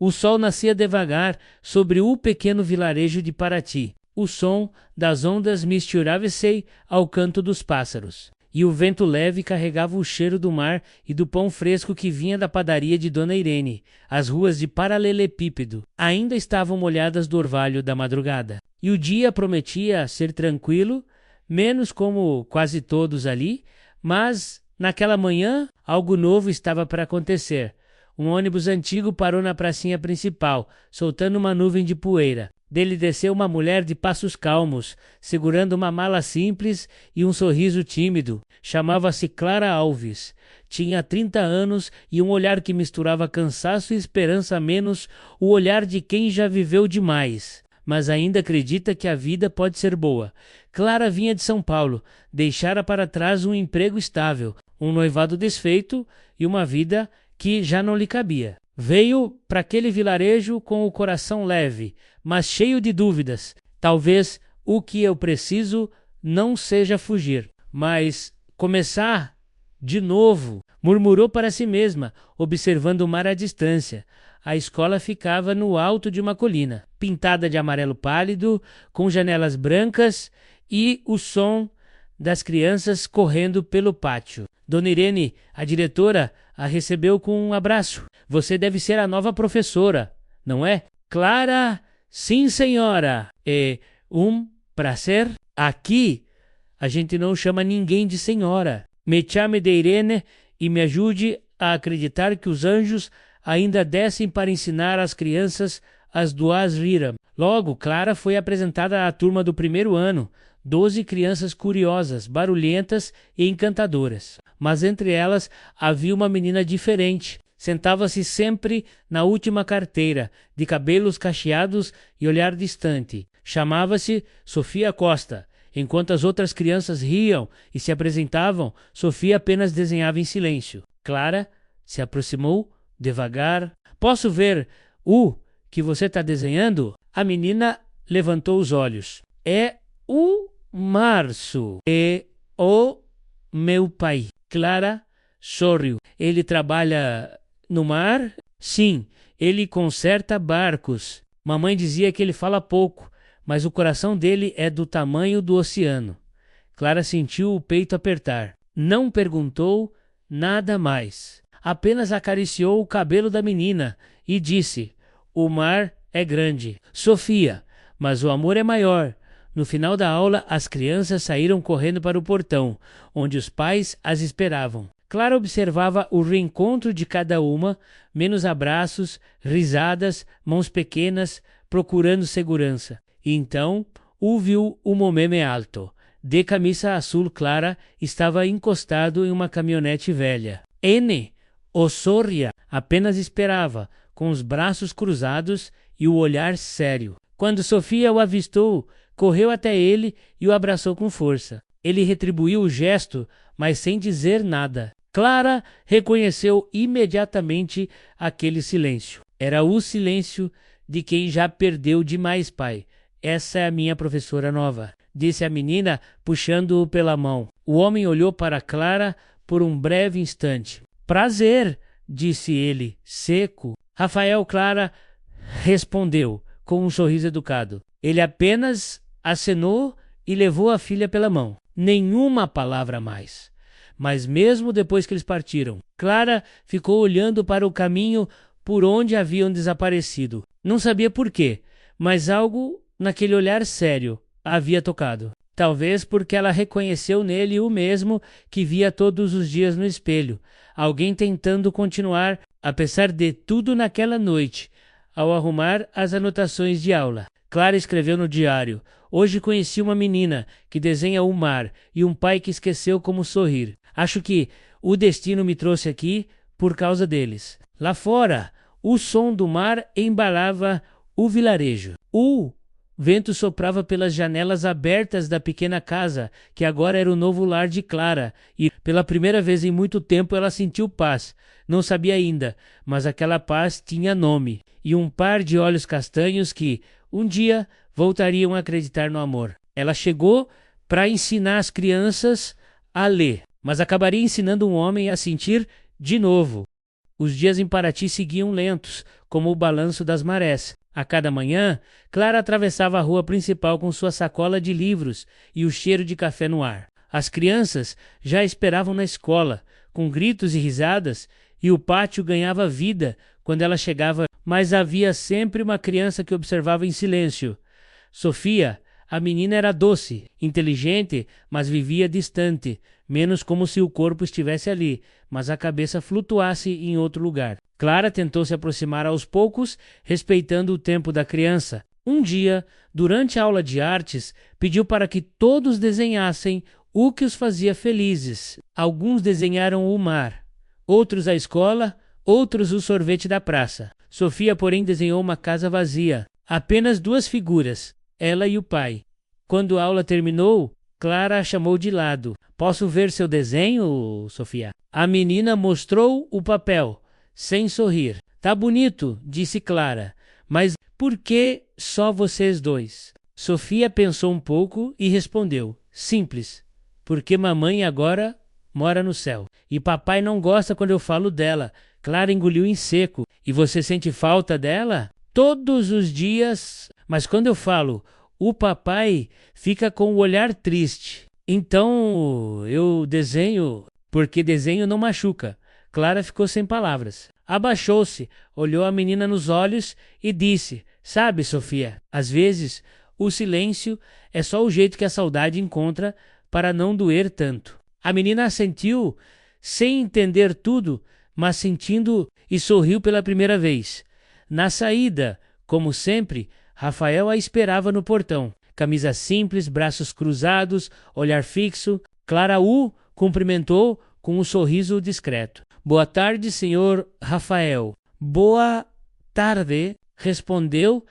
O sol nascia devagar sobre o pequeno vilarejo de Paraty. O som das ondas misturava-se ao canto dos pássaros, e o vento leve carregava o cheiro do mar e do pão fresco que vinha da padaria de Dona Irene. As ruas de paralelepípedo ainda estavam molhadas do orvalho da madrugada, e o dia prometia ser tranquilo, menos como quase todos ali, mas naquela manhã algo novo estava para acontecer. Um ônibus antigo parou na pracinha principal, soltando uma nuvem de poeira. Dele desceu uma mulher de passos calmos, segurando uma mala simples e um sorriso tímido. Chamava-se Clara Alves. Tinha 30 anos e um olhar que misturava cansaço e esperança, menos o olhar de quem já viveu demais, mas ainda acredita que a vida pode ser boa. Clara vinha de São Paulo, deixara para trás um emprego estável, um noivado desfeito e uma vida que já não lhe cabia. Veio para aquele vilarejo com o coração leve, mas cheio de dúvidas. Talvez o que eu preciso não seja fugir, mas começar de novo, murmurou para si mesma, observando o mar à distância. A escola ficava no alto de uma colina, pintada de amarelo pálido, com janelas brancas e o som das crianças correndo pelo pátio. Dona Irene, a diretora, a recebeu com um abraço. Você deve ser a nova professora, não é? Clara, sim senhora. É um prazer. Aqui a gente não chama ninguém de senhora. Me chame de Irene e me ajude a acreditar que os anjos ainda descem para ensinar às crianças as duas viram. Logo, Clara foi apresentada à turma do primeiro ano. 12 crianças curiosas, barulhentas e encantadoras. Mas entre elas havia uma menina diferente. Sentava-se sempre na última carteira, de cabelos cacheados e olhar distante. Chamava-se Sofia Costa. Enquanto as outras crianças riam e se apresentavam, Sofia apenas desenhava em silêncio. Clara se aproximou devagar. Posso ver o que você está desenhando? A menina levantou os olhos. É o março. É o meu pai. Clara sorriu. Ele trabalha no mar? Sim, ele conserta barcos. Mamãe dizia que ele fala pouco, mas o coração dele é do tamanho do oceano. Clara sentiu o peito apertar. Não perguntou nada mais. Apenas acariciou o cabelo da menina e disse: o mar é grande, Sofia, mas o amor é maior. No final da aula, as crianças saíram correndo para o portão, onde os pais as esperavam. Clara observava o reencontro de cada uma, menos abraços, risadas, mãos pequenas, procurando segurança. E então, ouviu o momento alto. De camisa azul clara, estava encostado em uma caminhonete velha. N. Osória apenas esperava, com os braços cruzados e o olhar sério. Quando Sofia o avistou, correu até ele e o abraçou com força. Ele retribuiu o gesto, mas sem dizer nada. Clara reconheceu imediatamente aquele silêncio. Era o silêncio de quem já perdeu demais pai. Essa é a minha professora nova, disse a menina, puxando-o pela mão. O homem olhou para Clara por um breve instante. Prazer, disse ele, seco. Rafael Clara respondeu, com um sorriso educado. Ele apenas acenou e levou a filha pela mão. Nenhuma palavra mais. Mas mesmo depois que eles partiram, Clara ficou olhando para o caminho por onde haviam desaparecido. Não sabia por quê, mas algo naquele olhar sério a havia tocado. Talvez porque ela reconheceu nele o mesmo que via todos os dias no espelho. Alguém tentando continuar, apesar de tudo naquela noite, ao arrumar as anotações de aula. Clara escreveu no diário: hoje conheci uma menina que desenha o mar e um pai que esqueceu como sorrir. Acho que o destino me trouxe aqui por causa deles. Lá fora, o som do mar embalava o vilarejo. O vento soprava pelas janelas abertas da pequena casa, que agora era o novo lar de Clara, e pela primeira vez em muito tempo ela sentiu paz. Não sabia ainda, mas aquela paz tinha nome, e um par de olhos castanhos que, um dia, voltariam a acreditar no amor. Ela chegou para ensinar as crianças a ler, mas acabaria ensinando um homem a sentir de novo. Os dias em Paraty seguiam lentos, como o balanço das marés. A cada manhã, Clara atravessava a rua principal com sua sacola de livros e o cheiro de café no ar. As crianças já esperavam na escola, com gritos e risadas, e o pátio ganhava vida quando ela chegava, mas havia sempre uma criança que observava em silêncio. Sofia, a menina, era doce, inteligente, mas vivia distante, menos como se o corpo estivesse ali, mas a cabeça flutuasse em outro lugar. Clara tentou se aproximar aos poucos, respeitando o tempo da criança. Um dia, durante a aula de artes, pediu para que todos desenhassem o que os fazia felizes. Alguns desenharam o mar, outros a escola, outros o sorvete da praça. Sofia, porém, desenhou uma casa vazia. Apenas duas figuras, ela e o pai. Quando a aula terminou, Clara a chamou de lado. Posso ver seu desenho, Sofia? A menina mostrou o papel, sem sorrir. Tá bonito, disse Clara, mas por que só vocês dois? Sofia pensou um pouco e respondeu, simples, porque mamãe agora mora no céu. E papai não gosta quando eu falo dela. Clara engoliu em seco. E você sente falta dela? Todos os dias. Mas quando eu falo, o papai fica com o olhar triste. Então eu desenho, porque desenho não machuca. Clara ficou sem palavras. Abaixou-se, olhou a menina nos olhos e disse, sabe, Sofia, às vezes o silêncio é só o jeito que a saudade encontra para não doer tanto. A menina assentiu, sem entender tudo, mas sentindo, e sorriu pela primeira vez. Na saída, como sempre, Rafael a esperava no portão. Camisa simples, braços cruzados, olhar fixo. Clara o cumprimentou com um sorriso discreto. Boa tarde, senhor Rafael. Boa tarde, respondeu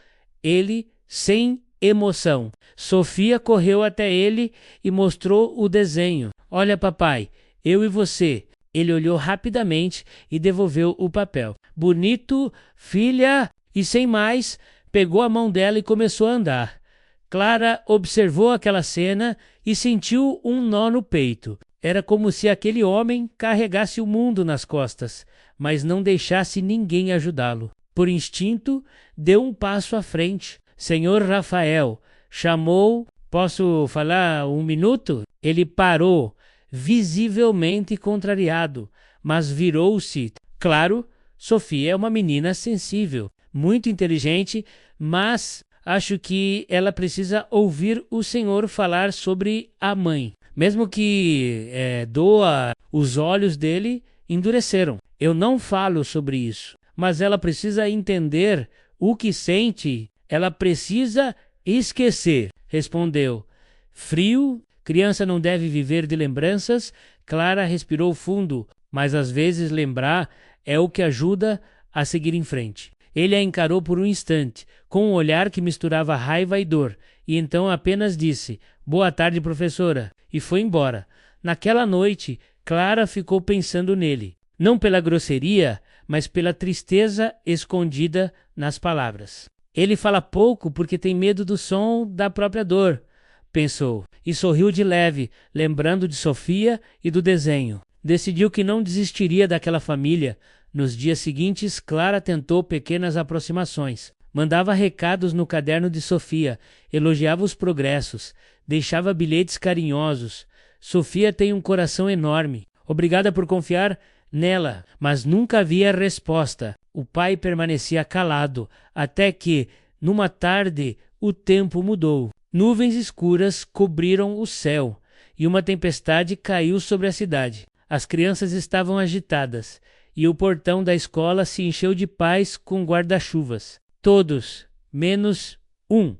ele sem emoção. Sofia correu até ele e mostrou o desenho. Olha, papai, eu e você. Ele olhou rapidamente e devolveu o papel. Bonito, filha, e sem mais, pegou a mão dela e começou a andar. Clara observou aquela cena e sentiu um nó no peito. Era como se aquele homem carregasse o mundo nas costas, mas não deixasse ninguém ajudá-lo. Por instinto, deu um passo à frente. Senhor Rafael, chamou, posso falar um minuto? Ele parou, visivelmente contrariado, mas virou-se. Claro, Sofia é uma menina sensível, muito inteligente, mas acho que ela precisa ouvir o senhor falar sobre a mãe. Mesmo que doa, os olhos dele endureceram. Eu não falo sobre isso, mas ela precisa entender o que sente. Ela precisa esquecer, respondeu. Frio, criança não deve viver de lembranças. Clara respirou fundo, mas às vezes lembrar é o que ajuda a seguir em frente. Ele a encarou por um instante, com um olhar que misturava raiva e dor, e então apenas disse, boa tarde, professora, e foi embora. Naquela noite, Clara ficou pensando nele, não pela grosseria, mas pela tristeza escondida nas palavras. Ele fala pouco porque tem medo do som da própria dor, pensou, e sorriu de leve, lembrando de Sofia e do desenho. Decidiu que não desistiria daquela família. Nos dias seguintes, Clara tentou pequenas aproximações. Mandava recados no caderno de Sofia, elogiava os progressos, deixava bilhetes carinhosos. Sofia tem um coração enorme. Obrigada por confiar nela, mas nunca havia resposta. O pai permanecia calado, até que, numa tarde, o tempo mudou. Nuvens escuras cobriram o céu, e uma tempestade caiu sobre a cidade. As crianças estavam agitadas, e o portão da escola se encheu de pais com guarda-chuvas. Todos, menos um.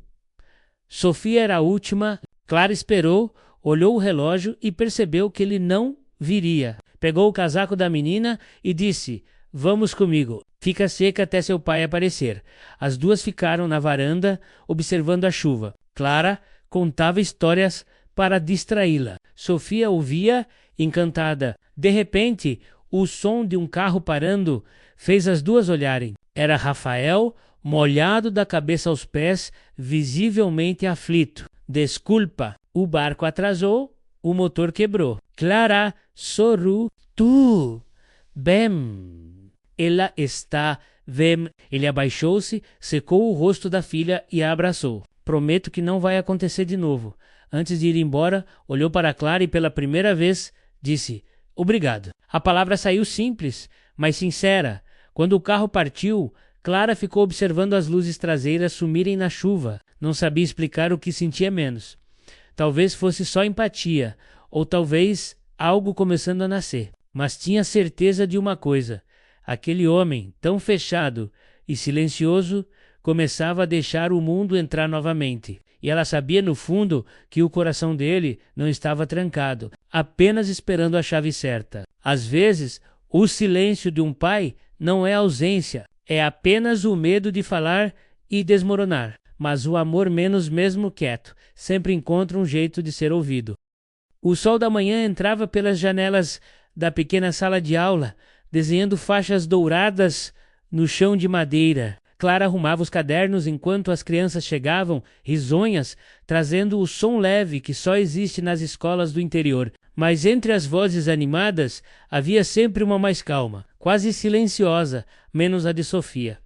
Sofia era a última. Clara esperou, olhou o relógio e percebeu que ele não viria. Pegou o casaco da menina e disse, vamos comigo. Fica seca até seu pai aparecer. As duas ficaram na varanda, observando a chuva. Clara contava histórias para distraí-la. Sofia ouvia, encantada. De repente, o som de um carro parando fez as duas olharem. Era Rafael, molhado da cabeça aos pés, visivelmente aflito. Desculpa, o barco atrasou, o motor quebrou. Clara sorriu. Tu, bem, Ela está bem. Ele abaixou-se, secou o rosto da filha e a abraçou. Prometo que não vai acontecer de novo. Antes de ir embora, olhou para Clara e pela primeira vez disse: obrigado. A palavra saiu simples, mas sincera. Quando o carro partiu, Clara ficou observando as luzes traseiras sumirem na chuva. Não sabia explicar o que sentia menos. Talvez fosse só empatia, ou talvez algo começando a nascer. Mas tinha certeza de uma coisa: aquele homem, tão fechado e silencioso, começava a deixar o mundo entrar novamente. E ela sabia no fundo que o coração dele não estava trancado, apenas esperando a chave certa. Às vezes, o silêncio de um pai não é ausência, é apenas o medo de falar e desmoronar. Mas o amor, menos mesmo quieto, sempre encontra um jeito de ser ouvido. O sol da manhã entrava pelas janelas da pequena sala de aula, desenhando faixas douradas no chão de madeira. Clara arrumava os cadernos enquanto as crianças chegavam, risonhas, trazendo o som leve que só existe nas escolas do interior. Mas entre as vozes animadas, havia sempre uma mais calma, quase silenciosa, menos a de Sofia.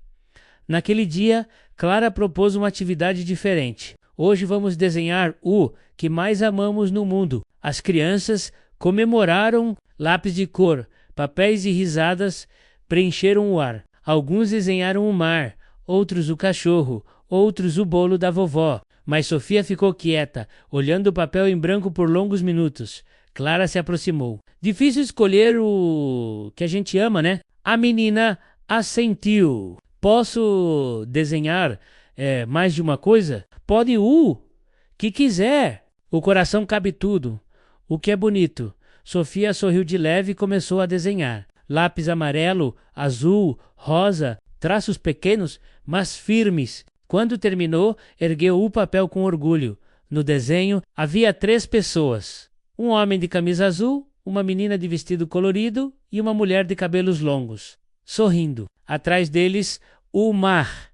Naquele dia, Clara propôs uma atividade diferente. Hoje vamos desenhar o que mais amamos no mundo. As crianças comemoraram, lápis de cor, papéis e risadas preencheram o ar. Alguns desenharam o mar, outros o cachorro, outros o bolo da vovó. Mas Sofia ficou quieta, olhando o papel em branco por longos minutos. Clara se aproximou. Difícil escolher o que a gente ama, né? A menina assentiu. Posso desenhar mais de uma coisa? Pode o que quiser. O coração cabe tudo. O que é bonito. Sofia sorriu de leve e começou a desenhar. Lápis amarelo, azul, rosa, traços pequenos, mas firmes. Quando terminou, ergueu o papel com orgulho. No desenho, havia 3 pessoas. Um homem de camisa azul, uma menina de vestido colorido e uma mulher de cabelos longos, sorrindo. Atrás deles, o mar.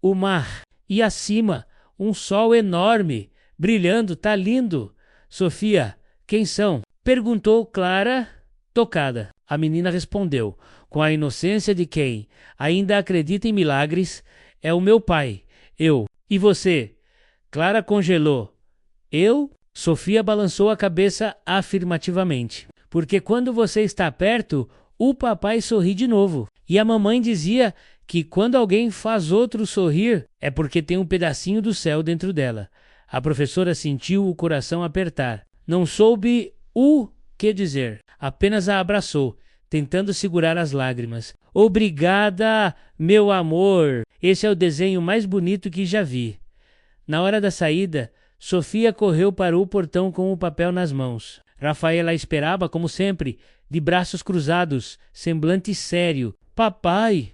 O mar. E acima, um sol enorme, brilhando. Tá lindo. Sofia, quem são? Perguntou Clara, tocada. A menina respondeu, com a inocência de quem ainda acredita em milagres: é o meu pai. Eu. E você? Clara congelou. Eu? Sofia balançou a cabeça afirmativamente. Porque quando você está perto, o papai sorri de novo. E a mamãe dizia que quando alguém faz outro sorrir, é porque tem um pedacinho do céu dentro dela. A professora sentiu o coração apertar. Não soube o que dizer. Apenas a abraçou, tentando segurar as lágrimas. Obrigada, meu amor. Esse é o desenho mais bonito que já vi. Na hora da saída, Sofia correu para o portão com o papel nas mãos. Rafael a esperava, como sempre, de braços cruzados, semblante sério. Papai,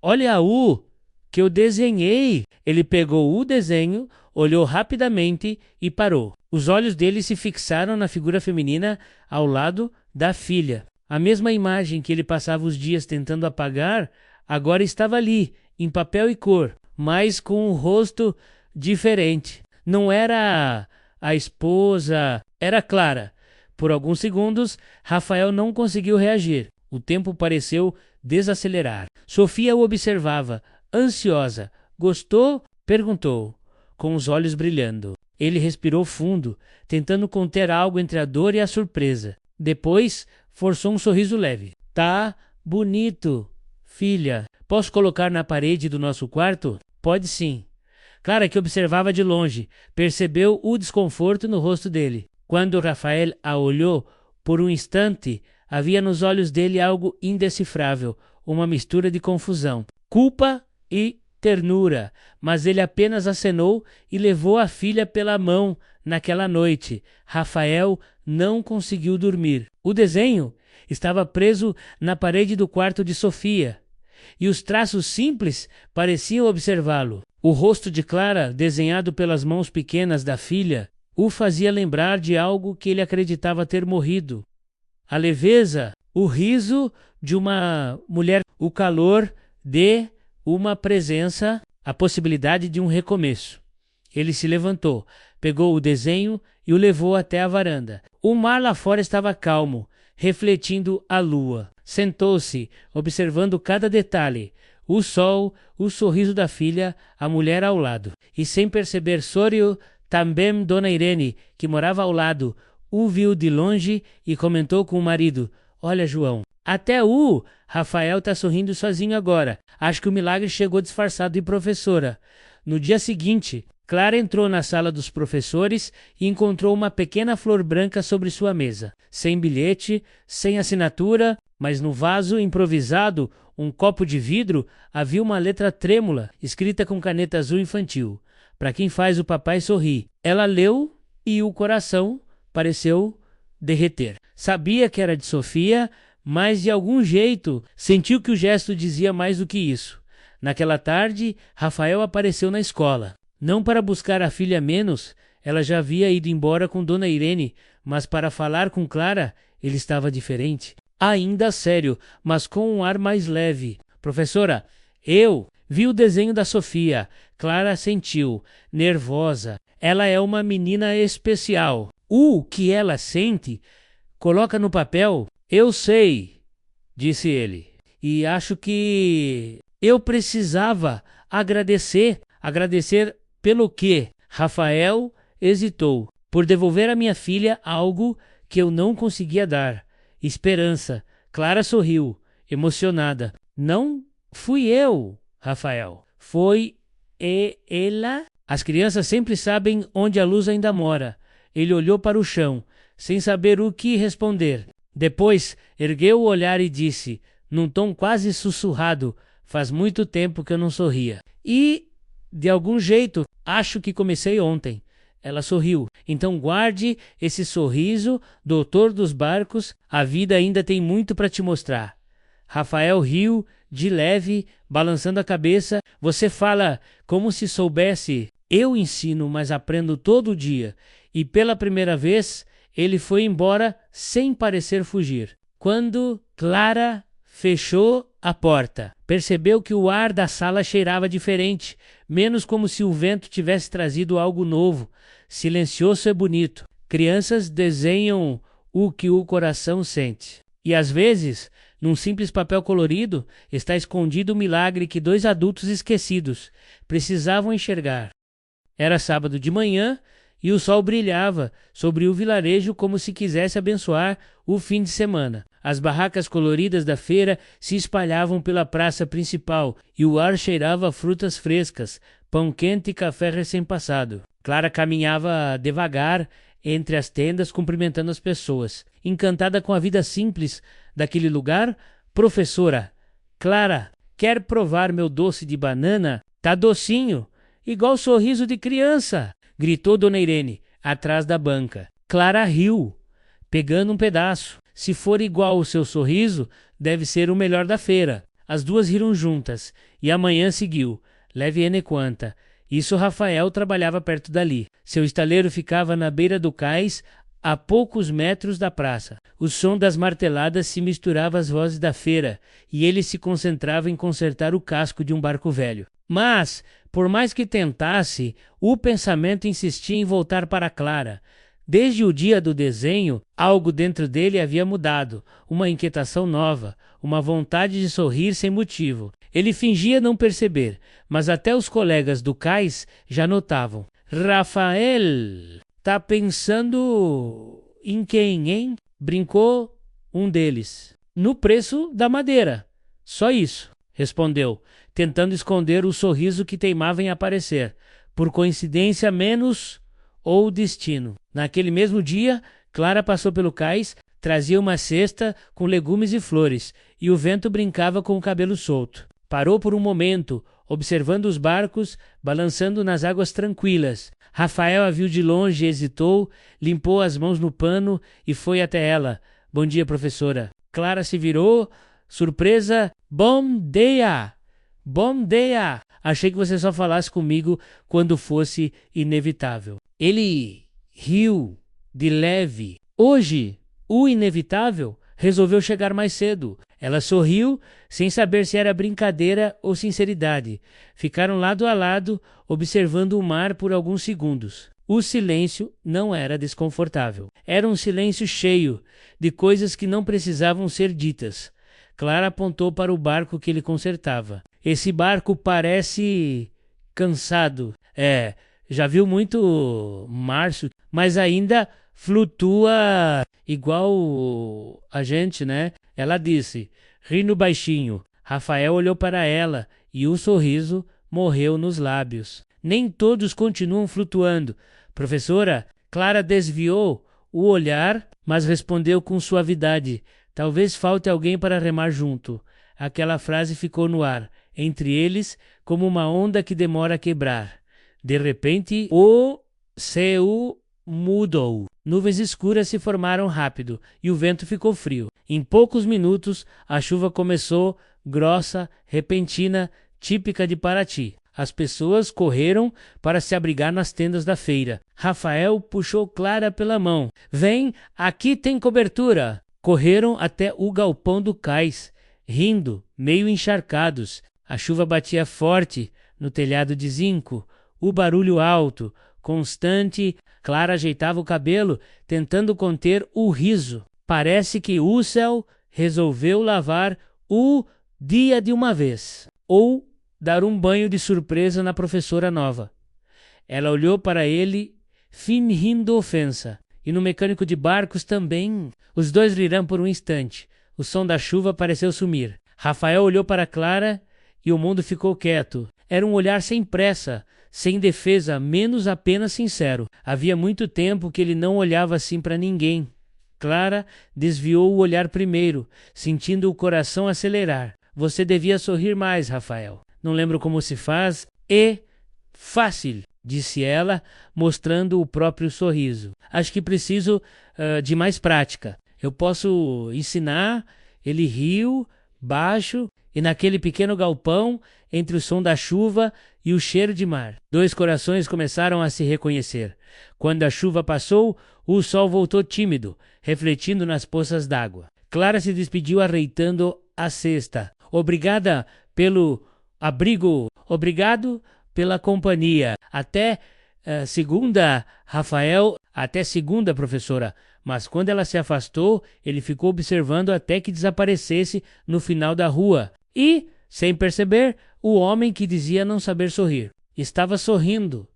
olha o que eu desenhei. Ele pegou o desenho, olhou rapidamente e parou. Os olhos dele se fixaram na figura feminina ao lado da filha. A mesma imagem que ele passava os dias tentando apagar, agora estava ali, em papel e cor, mas com um rosto diferente. Não era a esposa, era Clara. Por alguns segundos, Rafael não conseguiu reagir. O tempo pareceu desacelerar. Sofia o observava, ansiosa. Gostou? Perguntou, com os olhos brilhando. Ele respirou fundo, tentando conter algo entre a dor e a surpresa. Depois, forçou um sorriso leve. Tá bonito, filha. Posso colocar na parede do nosso quarto? Pode sim. Clara, que observava de longe, percebeu o desconforto no rosto dele. Quando Rafael a olhou, por um instante, havia nos olhos dele algo indecifrável, uma mistura de confusão, culpa e ternura. Mas ele apenas acenou e levou a filha pela mão naquela noite. Rafael não conseguiu dormir. O desenho estava preso na parede do quarto de Sofia, e os traços simples pareciam observá-lo. O rosto de Clara, desenhado pelas mãos pequenas da filha, o fazia lembrar de algo que ele acreditava ter morrido. A leveza, o riso de uma mulher, o calor de uma presença, a possibilidade de um recomeço. Ele se levantou, pegou o desenho e o levou até a varanda. O mar lá fora estava calmo, refletindo a lua. Sentou-se, observando cada detalhe. O sol, o sorriso da filha, a mulher ao lado. E sem perceber, sorriu também Dona Irene, que morava ao lado. O viu de longe e comentou com o marido: "Olha, João, até o Rafael tá sorrindo sozinho agora. Acho que o milagre chegou disfarçado de professora." No dia seguinte, Clara entrou na sala dos professores e encontrou uma pequena flor branca sobre sua mesa. Sem bilhete, sem assinatura, mas no vaso improvisado, um copo de vidro, havia uma letra trêmula, escrita com caneta azul infantil: "Para quem faz o papai sorrir." Ela leu e o coração pareceu derreter. Sabia que era de Sofia, mas de algum jeito sentiu que o gesto dizia mais do que isso. Naquela tarde, Rafael apareceu na escola. Não para buscar a filha menos, ela já havia ido embora com Dona Irene, mas para falar com Clara, ele estava diferente. Ainda sério, mas com um ar mais leve. "Professora, eu vi o desenho da Sofia." Clara sentiu, nervosa. Ela é uma menina especial. O que ela sente, coloca no papel. "Eu sei", disse ele. "E acho que eu precisava agradecer." "Agradecer pelo quê?" Rafael hesitou. "Por devolver à minha filha algo que eu não conseguia dar. Esperança." Clara sorriu, emocionada. "Não fui eu, Rafael. Foi ela." "As crianças sempre sabem onde a luz ainda mora." Ele olhou para o chão, sem saber o que responder. Depois, ergueu o olhar e disse, num tom quase sussurrado: "Faz muito tempo que eu não sorria. E, de algum jeito, acho que comecei ontem." Ela sorriu. "Então guarde esse sorriso, doutor dos barcos. A vida ainda tem muito para te mostrar." Rafael riu, de leve, balançando a cabeça. "Você fala como se soubesse." "Eu ensino, mas aprendo todo dia." E pela primeira vez, ele foi embora sem parecer fugir. Quando Clara fechou a porta, percebeu que o ar da sala cheirava diferente, menos como se o vento tivesse trazido algo novo. Silencioso é bonito. Crianças desenham o que o coração sente. E às vezes, num simples papel colorido, está escondido o milagre que dois adultos esquecidos precisavam enxergar. Era sábado de manhã e o sol brilhava sobre o vilarejo como se quisesse abençoar o fim de semana. As barracas coloridas da feira se espalhavam pela praça principal e o ar cheirava a frutas frescas, pão quente e café recém-passado. Clara caminhava devagar entre as tendas, cumprimentando as pessoas. Encantada com a vida simples daquele lugar, "Professora, Clara, quer provar meu doce de banana? Tá docinho, igual sorriso de criança!" gritou Dona Irene, atrás da banca. Clara riu, pegando um pedaço. "Se for igual o seu sorriso, deve ser o melhor da feira." As duas riram juntas, e a manhã seguiu, leve e quanta. Isso Rafael trabalhava perto dali. Seu estaleiro ficava na beira do cais, a poucos metros da praça. O som das marteladas se misturava às vozes da feira, e ele se concentrava em consertar o casco de um barco velho. Mas, por mais que tentasse, o pensamento insistia em voltar para Clara. Desde o dia do desenho, algo dentro dele havia mudado, uma inquietação nova, uma vontade de sorrir sem motivo. Ele fingia não perceber, mas até os colegas do cais já notavam. "Rafael, tá pensando em quem, hein?" brincou um deles. "No preço da madeira. Só isso", respondeu, tentando esconder o sorriso que teimava em aparecer. Por coincidência, menos ou destino. Naquele mesmo dia, Clara passou pelo cais, trazia uma cesta com legumes e flores, e o vento brincava com o cabelo solto. Parou por um momento, observando os barcos balançando nas águas tranquilas. Rafael a viu de longe, hesitou, limpou as mãos no pano e foi até ela. "Bom dia, professora." Clara se virou, surpresa. "Bom dia! Bom dia! Achei que você só falasse comigo quando fosse inevitável." Ele riu de leve. Hoje, o inevitável resolveu chegar mais cedo. Ela sorriu, sem saber se era brincadeira ou sinceridade. Ficaram lado a lado, observando o mar por alguns segundos. O silêncio não era desconfortável. Era um silêncio cheio de coisas que não precisavam ser ditas. Clara apontou para o barco que ele consertava. Esse barco parece cansado. Já viu muito março, mas ainda flutua igual a gente, né? Ela disse, rindo baixinho. Rafael olhou para ela e o sorriso morreu nos lábios. Nem todos continuam flutuando. Professora, Clara desviou o olhar, mas respondeu com suavidade. Talvez falte alguém para remar junto. Aquela frase ficou no ar, entre eles, como uma onda que demora a quebrar. De repente, o céu mudou. Nuvens escuras se formaram rápido e o vento ficou frio. Em poucos minutos, a chuva começou, grossa, repentina, típica de Paraty. As pessoas correram para se abrigar nas tendas da feira. Rafael puxou Clara pela mão. Vem, aqui tem cobertura. Correram até o galpão do cais, rindo, meio encharcados. A chuva batia forte no telhado de zinco. O barulho alto, constante. Clara ajeitava o cabelo, tentando conter o riso. Parece que o céu resolveu lavar o dia de uma vez. Ou dar um banho de surpresa na professora nova. Ela olhou para ele, fingindo ofensa. E no mecânico de barcos também. Os dois riram por um instante. O som da chuva pareceu sumir. Rafael olhou para Clara e o mundo ficou quieto. Era um olhar sem pressa, sem defesa, menos apenas sincero. Havia muito tempo que ele não olhava assim para ninguém. Clara desviou o olhar primeiro, sentindo o coração acelerar. Você devia sorrir mais, Rafael. Não lembro como se faz. Fácil, disse ela, mostrando o próprio sorriso. Acho que preciso de mais prática. Eu posso ensinar. Ele riu, baixo, e naquele pequeno galpão, entre o som da chuva e o cheiro de mar, dois corações começaram a se reconhecer. Quando a chuva passou, o sol voltou tímido, refletindo nas poças d'água. Clara se despediu arreitando a cesta. Obrigada pelo abrigo, obrigado pela companhia. Até segunda, Rafael, até segunda, professora. Mas quando ela se afastou, ele ficou observando até que desaparecesse no final da rua. E, sem perceber, o homem que dizia não saber sorrir estava sorrindo.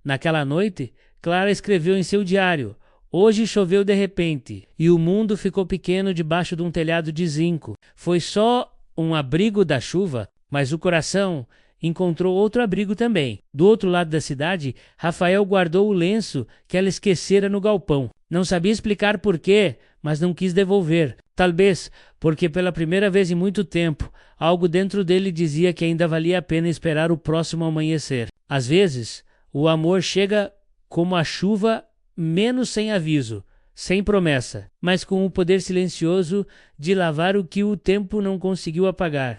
Naquela noite, Clara escreveu em seu diário: hoje choveu de repente, e o mundo ficou pequeno debaixo de um telhado de zinco. Foi só um abrigo da chuva, mas o coração encontrou outro abrigo também. Do outro lado da cidade, Rafael guardou o lenço que ela esquecera no galpão. Não sabia explicar por quê, mas não quis devolver. Talvez porque pela primeira vez em muito tempo, algo dentro dele dizia que ainda valia a pena esperar o próximo amanhecer. Às vezes, o amor chega como a chuva, menos sem aviso, sem promessa, mas com o poder silencioso de lavar o que o tempo não conseguiu apagar.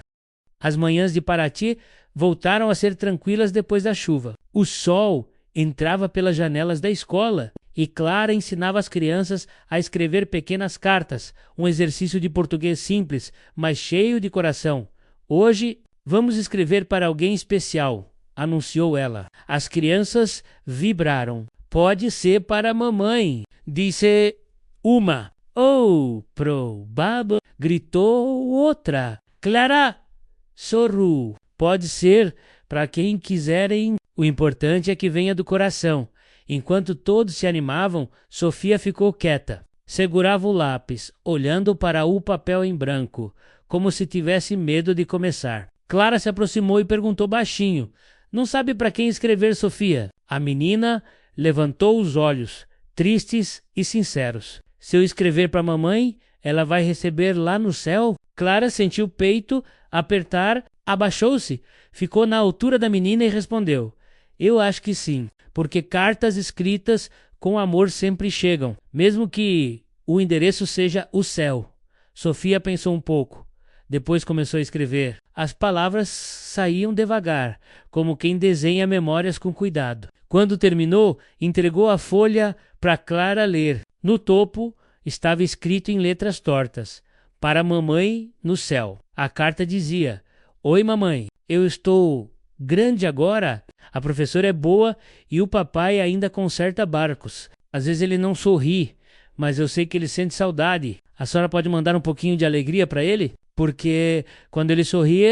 As manhãs de Paraty voltaram a ser tranquilas depois da chuva. O sol entrava pelas janelas da escola e Clara ensinava as crianças a escrever pequenas cartas, um exercício de português simples, mas cheio de coração. Hoje vamos escrever para alguém especial, anunciou ela. As crianças vibraram. Pode ser para a mamãe, disse uma. Oh, provável, gritou outra. Clara, sorru. Pode ser para quem quiserem. O importante é que venha do coração. Enquanto todos se animavam, Sofia ficou quieta. Segurava o lápis, olhando para o papel em branco, como se tivesse medo de começar. Clara se aproximou e perguntou baixinho: não sabe para quem escrever, Sofia? A menina levantou os olhos, tristes e sinceros. Se eu escrever para a mamãe, ela vai receber lá no céu? Clara sentiu o peito apertar, abaixou-se, ficou na altura da menina e respondeu: eu acho que sim, porque cartas escritas com amor sempre chegam, mesmo que o endereço seja o céu. Sofia pensou um pouco. Depois começou a escrever. As palavras saíam devagar, como quem desenha memórias com cuidado. Quando terminou, entregou a folha para Clara ler. No topo estava escrito em letras tortas: para a mamãe no céu. A carta dizia: oi, mamãe, eu estou grande agora. A professora é boa e o papai ainda conserta barcos. Às vezes ele não sorri, mas eu sei que ele sente saudade. A senhora pode mandar um pouquinho de alegria para ele? Porque quando ele sorri,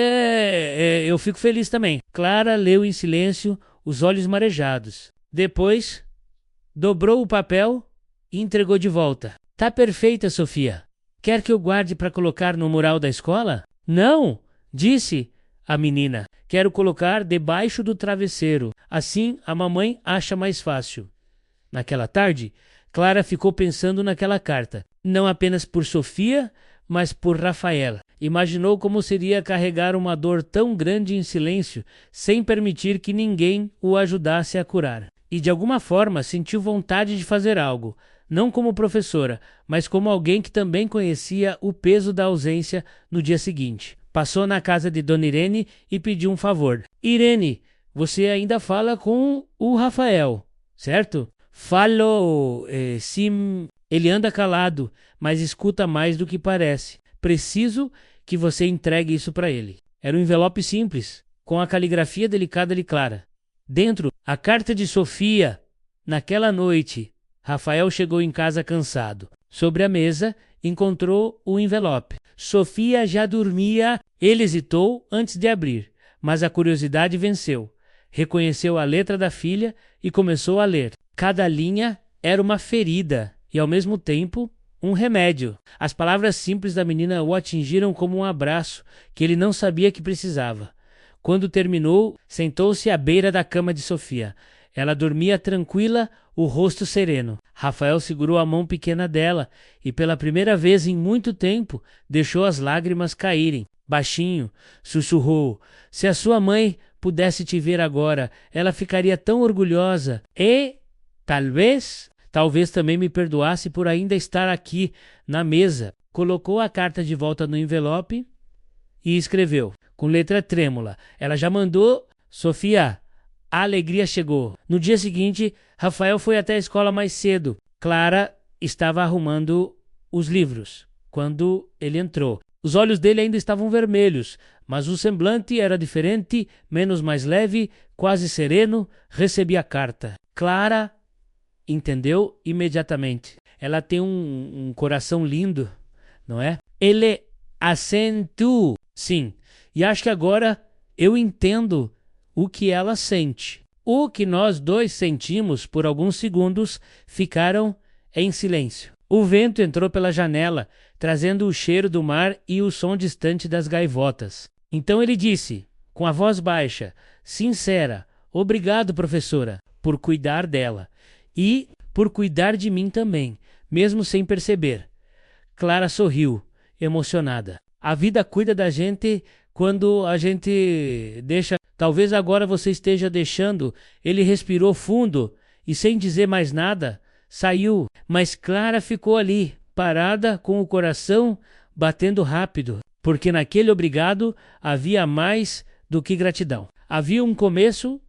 eu fico feliz também. Clara leu em silêncio, os olhos marejados. Depois, dobrou o papel e entregou de volta. Tá perfeita, Sofia. Quer que eu guarde para colocar no mural da escola? Não, disse a menina. Quero colocar debaixo do travesseiro. Assim a mamãe acha mais fácil. Naquela tarde, Clara ficou pensando naquela carta. Não apenas por Sofia, mas por Rafael. Imaginou como seria carregar uma dor tão grande em silêncio, sem permitir que ninguém o ajudasse a curar. E de alguma forma sentiu vontade de fazer algo, não como professora, mas como alguém que também conhecia o peso da ausência no dia seguinte. Passou na casa de Dona Irene e pediu um favor. Irene, você ainda fala com o Rafael, certo? Falo, sim. Ele anda calado, mas escuta mais do que parece. Preciso que você entregue isso para ele. Era um envelope simples, com a caligrafia delicada de Clara. Dentro, a carta de Sofia. Naquela noite, Rafael chegou em casa cansado. Sobre a mesa, encontrou o envelope. Sofia já dormia. Ele hesitou antes de abrir, mas a curiosidade venceu. Reconheceu a letra da filha e começou a ler. Cada linha era uma ferida e, ao mesmo tempo, um remédio. As palavras simples da menina o atingiram como um abraço que ele não sabia que precisava. Quando terminou, sentou-se à beira da cama de Sofia. Ela dormia tranquila, o rosto sereno. Rafael segurou a mão pequena dela e, pela primeira vez em muito tempo, deixou as lágrimas caírem. Baixinho, sussurrou: se a sua mãe pudesse te ver agora, ela ficaria tão orgulhosa e, talvez também me perdoasse por ainda estar aqui na mesa. Colocou a carta de volta no envelope e escreveu, com letra trêmula. Ela já mandou. Sofia, a alegria chegou. No dia seguinte, Rafael foi até a escola mais cedo. Clara estava arrumando os livros quando ele entrou. Os olhos dele ainda estavam vermelhos, mas o semblante era diferente, mais leve, quase sereno. Recebi a carta. Clara entendeu imediatamente. Ela tem um coração lindo, não é? Ele acentuou. Sim, e acho que agora eu entendo o que ela sente. O que nós dois sentimos por alguns segundos ficaram em silêncio. O vento entrou pela janela, trazendo o cheiro do mar e o som distante das gaivotas. Então ele disse, com a voz baixa, sincera: obrigado, professora, por cuidar dela. E por cuidar de mim também, mesmo sem perceber. Clara sorriu, emocionada. A vida cuida da gente quando a gente deixa. Talvez agora você esteja deixando. Ele respirou fundo e, sem dizer mais nada, saiu. Mas Clara ficou ali, parada, com o coração batendo rápido, porque naquele obrigado havia mais do que gratidão. Havia um começo.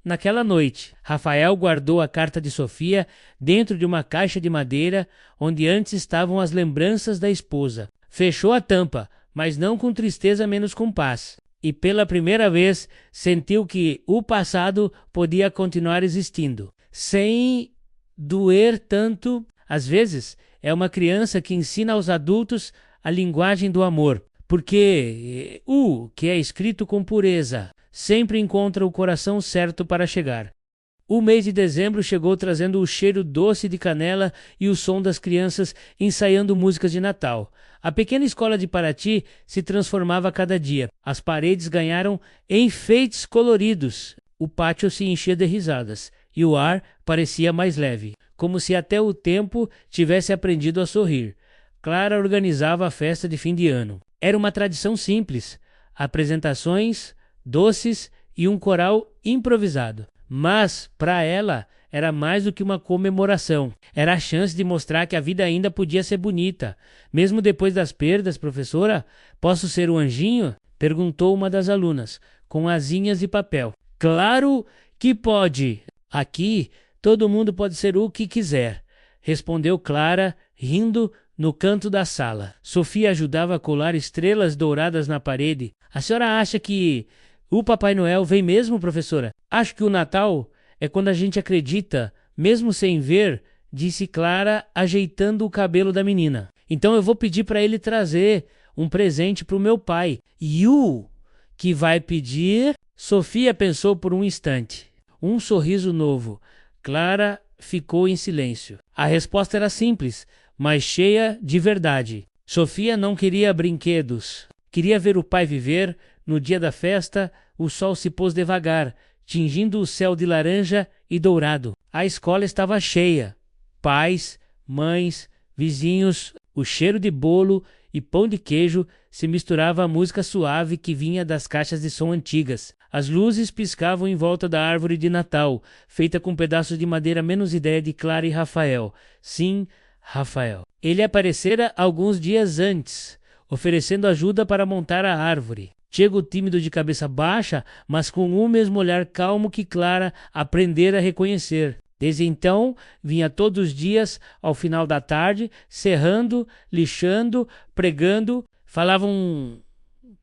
Naquela noite, Rafael guardou a carta de Sofia dentro de uma caixa de madeira onde antes estavam as lembranças da esposa. Fechou a tampa, mas não com tristeza, menos com paz. E pela primeira vez sentiu que o passado podia continuar existindo, sem doer tanto. Às vezes, é uma criança que ensina aos adultos a linguagem do amor, porque o que é escrito com pureza sempre encontra o coração certo para chegar. O mês de dezembro chegou trazendo o cheiro doce de canela e o som das crianças ensaiando músicas de Natal. A pequena escola de Paraty se transformava a cada dia. As paredes ganharam enfeites coloridos. O pátio se enchia de risadas e o ar parecia mais leve, como se até o tempo tivesse aprendido a sorrir. Clara organizava a festa de fim de ano. Era uma tradição simples: apresentações, doces e um coral improvisado. Mas, para ela, era mais do que uma comemoração. Era a chance de mostrar que a vida ainda podia ser bonita. Mesmo depois das perdas, professora, posso ser o anjinho? Perguntou uma das alunas, com asinhas de papel. Claro que pode. Aqui, todo mundo pode ser o que quiser, respondeu Clara, rindo no canto da sala. Sofia ajudava a colar estrelas douradas na parede. A senhora acha que O Papai Noel vem mesmo, professora? Acho que o Natal é quando a gente acredita, mesmo sem ver, disse Clara, ajeitando o cabelo da menina. Então eu vou pedir para ele trazer um presente para o meu pai. E o que vai pedir? Sofia pensou por um instante. Um sorriso novo. Clara ficou em silêncio. A resposta era simples, mas cheia de verdade. Sofia não queria brinquedos. Queria ver o pai viver. No dia da festa, o sol se pôs devagar, tingindo o céu de laranja e dourado. A escola estava cheia. Pais, mães, vizinhos, o cheiro de bolo e pão de queijo se misturava à música suave que vinha das caixas de som antigas. As luzes piscavam em volta da árvore de Natal, feita com pedaços de madeira menos ideia de Clara e Rafael. Sim, Rafael. Ele aparecera alguns dias antes, oferecendo ajuda para montar a árvore. Chegou tímido de cabeça baixa, mas com o mesmo olhar calmo que Clara aprendera a reconhecer. Desde então, vinha todos os dias, ao final da tarde, serrando, lixando, pregando. Falavam um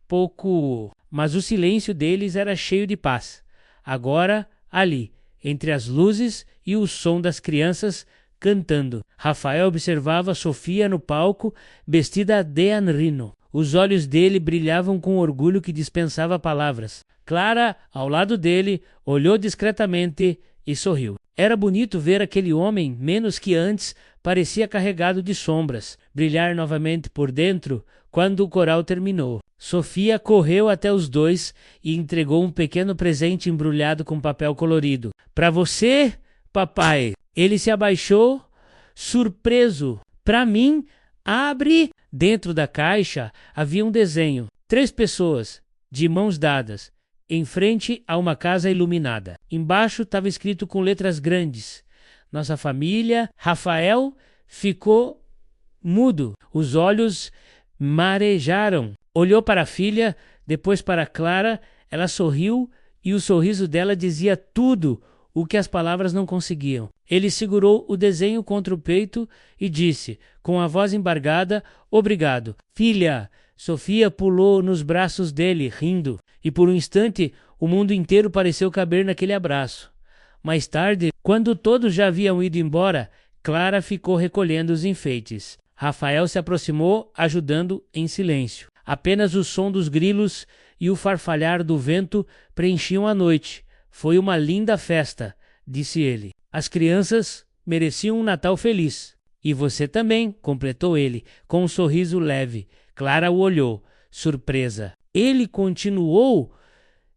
pouco, mas o silêncio deles era cheio de paz. Agora, ali, entre as luzes e o som das crianças cantando. Rafael observava Sofia no palco, vestida de anrino. Os olhos dele brilhavam com orgulho que dispensava palavras. Clara, ao lado dele, olhou discretamente e sorriu. Era bonito ver aquele homem, menos que antes, parecia carregado de sombras, brilhar novamente por dentro quando o coral terminou. Sofia correu até os dois e entregou um pequeno presente embrulhado com papel colorido. Para você, papai. Ele se abaixou, surpreso. Para mim, abre. Dentro da caixa havia um desenho. 3 pessoas, de mãos dadas, em frente a uma casa iluminada. Embaixo estava escrito com letras grandes: Nossa família. Rafael ficou mudo. Os olhos marejaram. Olhou para a filha, depois para Clara. Ela sorriu e o sorriso dela dizia tudo o que as palavras não conseguiam. Ele segurou o desenho contra o peito e disse, com a voz embargada, obrigado. Filha! Sofia pulou nos braços dele, rindo, e por um instante o mundo inteiro pareceu caber naquele abraço. Mais tarde, quando todos já haviam ido embora, Clara ficou recolhendo os enfeites. Rafael se aproximou, ajudando em silêncio. Apenas o som dos grilos e o farfalhar do vento preenchiam a noite. Foi uma linda festa, disse ele. As crianças mereciam um Natal feliz. E você também, completou ele, com um sorriso leve. Clara o olhou, surpresa. Ele continuou,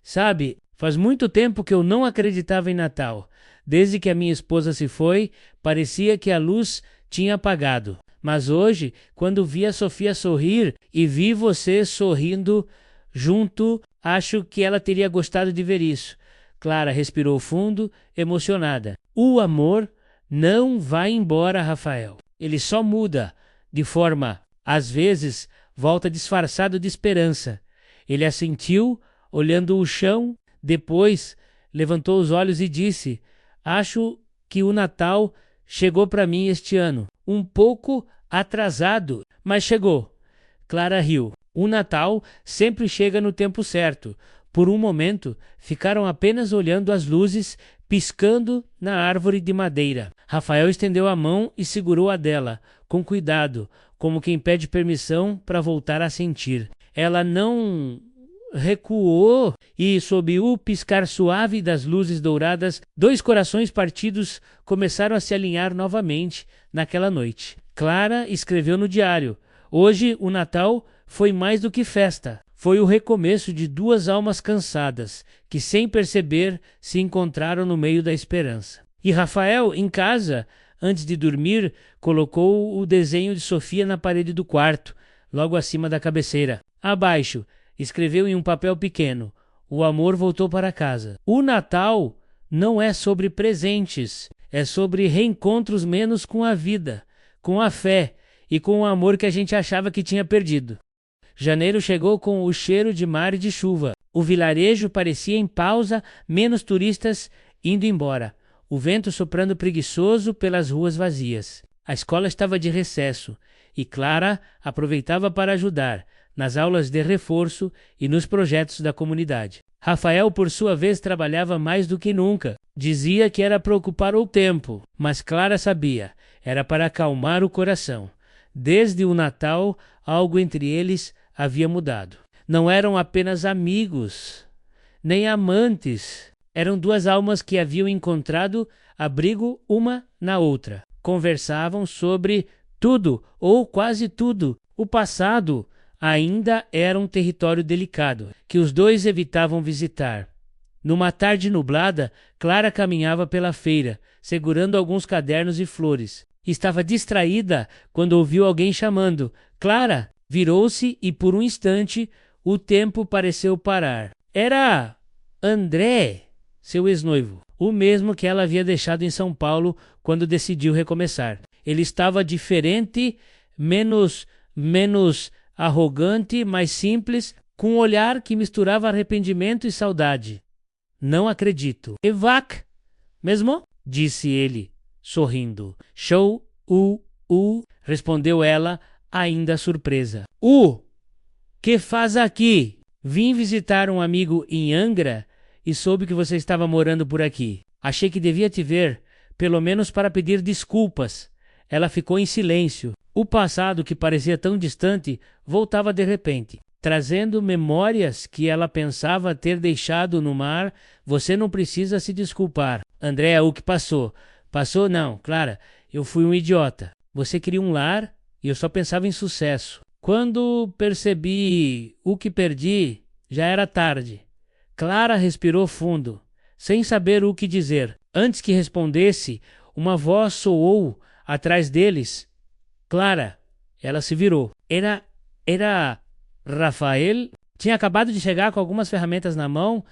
sabe, faz muito tempo que eu não acreditava em Natal. Desde que a minha esposa se foi, parecia que a luz tinha apagado. Mas hoje, quando vi a Sofia sorrir e vi você sorrindo junto, acho que ela teria gostado de ver isso. Clara respirou fundo, emocionada. O amor não vai embora, Rafael. Ele só muda, de forma, às vezes, volta disfarçado de esperança. Ele assentiu, olhando o chão, depois levantou os olhos e disse, acho que o Natal chegou para mim este ano. Um pouco atrasado, mas chegou. Clara riu. O Natal sempre chega no tempo certo. Por um momento, ficaram apenas olhando as luzes piscando na árvore de madeira. Rafael estendeu a mão e segurou a dela, com cuidado, como quem pede permissão para voltar a sentir. Ela não recuou e, sob o piscar suave das luzes douradas, 2 corações partidos começaram a se alinhar novamente naquela noite. Clara escreveu no diário: hoje o Natal foi mais do que festa. Foi o recomeço de 2 almas cansadas, que sem perceber se encontraram no meio da esperança. E Rafael, em casa, antes de dormir, colocou o desenho de Sofia na parede do quarto, logo acima da cabeceira. Abaixo, escreveu em um papel pequeno: o amor voltou para casa. O Natal não é sobre presentes, é sobre reencontros menos com a vida, com a fé e com o amor que a gente achava que tinha perdido. Janeiro chegou com o cheiro de mar e de chuva. O vilarejo parecia em pausa, menos turistas indo embora. O vento soprando preguiçoso pelas ruas vazias. A escola estava de recesso e Clara aproveitava para ajudar nas aulas de reforço e nos projetos da comunidade. Rafael, por sua vez, trabalhava mais do que nunca. Dizia que era para ocupar o tempo, mas Clara sabia, era para acalmar o coração. Desde o Natal, algo entre eles havia mudado. Não eram apenas amigos, nem amantes. Eram duas almas que haviam encontrado abrigo uma na outra. Conversavam sobre tudo, ou quase tudo. O passado ainda era um território delicado, que os dois evitavam visitar. Numa tarde nublada, Clara caminhava pela feira, segurando alguns cadernos e flores. Estava distraída quando ouviu alguém chamando. Clara virou-se e, por um instante, o tempo pareceu parar. Era André, seu ex-noivo, o mesmo que ela havia deixado em São Paulo quando decidiu recomeçar. Ele estava diferente, menos arrogante, mais simples, com um olhar que misturava arrependimento e saudade. Não acredito. Evac, mesmo? Disse ele, sorrindo. Show, respondeu ela, ainda surpresa. Que faz aqui? Vim visitar um amigo em Angra e soube que você estava morando por aqui. Achei que devia te ver, pelo menos para pedir desculpas. Ela ficou em silêncio. O passado, que parecia tão distante, voltava de repente, trazendo memórias que ela pensava ter deixado no mar. Você não precisa se desculpar. Andréa, o que passou? Passou? Não, Clara, eu fui um idiota. Você queria um lar e eu só pensava em sucesso. Quando percebi o que perdi, já era tarde. Clara respirou fundo, sem saber o que dizer. Antes que respondesse, uma voz soou atrás deles. Clara, ela se virou. Era Rafael? Tinha acabado de chegar com algumas ferramentas na mão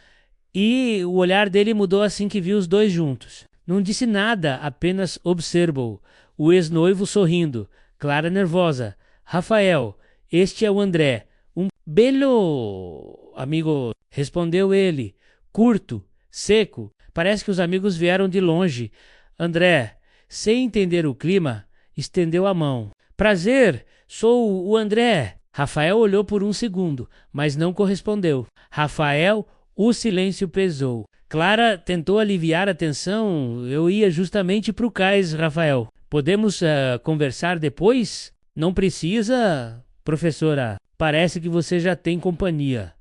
e o olhar dele mudou assim que viu os dois juntos. Não disse nada, apenas observou. O ex-noivo sorrindo, Clara nervosa. Rafael, este é o André. Um belo amigo, respondeu ele, curto, seco. Parece que os amigos vieram de longe. André, sem entender o clima, estendeu a mão. Prazer, sou o André. Rafael olhou por um segundo, mas não correspondeu. Rafael, o silêncio pesou. Clara tentou aliviar a tensão. Eu ia justamente para o cais, Rafael. Podemos conversar depois? Não precisa, professora. Parece que você já tem companhia.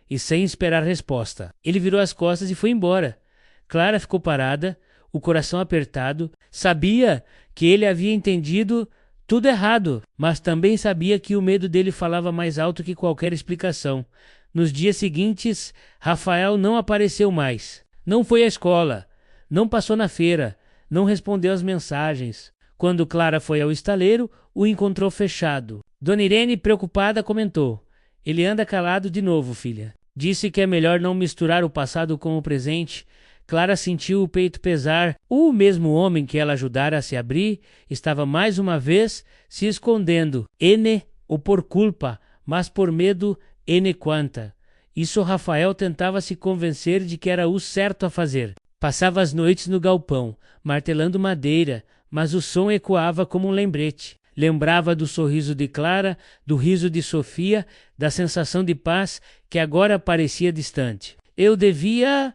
E sem esperar resposta. Ele virou as costas e foi embora. Clara ficou parada, o coração apertado. Sabia que ele havia entendido tudo errado, mas também sabia que o medo dele falava mais alto que qualquer explicação. Nos dias seguintes, Rafael não apareceu mais. Não foi à escola, não passou na feira, não respondeu às mensagens. Quando Clara foi ao estaleiro, o encontrou fechado. Dona Irene, preocupada, comentou: ele anda calado de novo, filha. Disse que é melhor não misturar o passado com o presente. Clara sentiu o peito pesar. O mesmo homem que ela ajudara a se abrir estava mais uma vez se escondendo. Ene, ou por culpa, mas por medo, ene quanta. Isso Rafael tentava se convencer de que era o certo a fazer. Passava as noites no galpão, martelando madeira, mas o som ecoava como um lembrete. Lembrava do sorriso de Clara, do riso de Sofia, da sensação de paz que agora parecia distante. Eu devia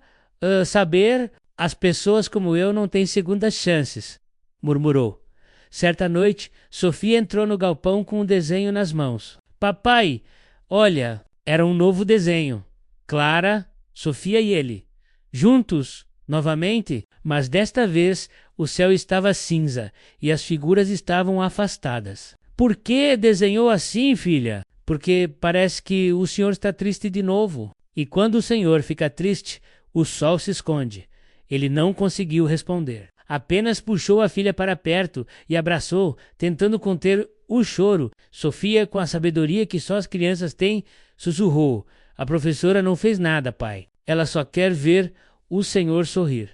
saber, as pessoas como eu não têm segundas chances, murmurou. Certa noite, Sofia entrou no galpão com um desenho nas mãos. Papai, olha, era um novo desenho. Clara, Sofia e ele. Juntos, novamente, mas desta vez o céu estava cinza e as figuras estavam afastadas. Por que desenhou assim, filha? Porque parece que o senhor está triste de novo. E quando o senhor fica triste, o sol se esconde. Ele não conseguiu responder. Apenas puxou a filha para perto e abraçou, tentando conter o choro. Sofia, com a sabedoria que só as crianças têm, sussurrou: a professora não fez nada, pai. Ela só quer ver o senhor sorrir.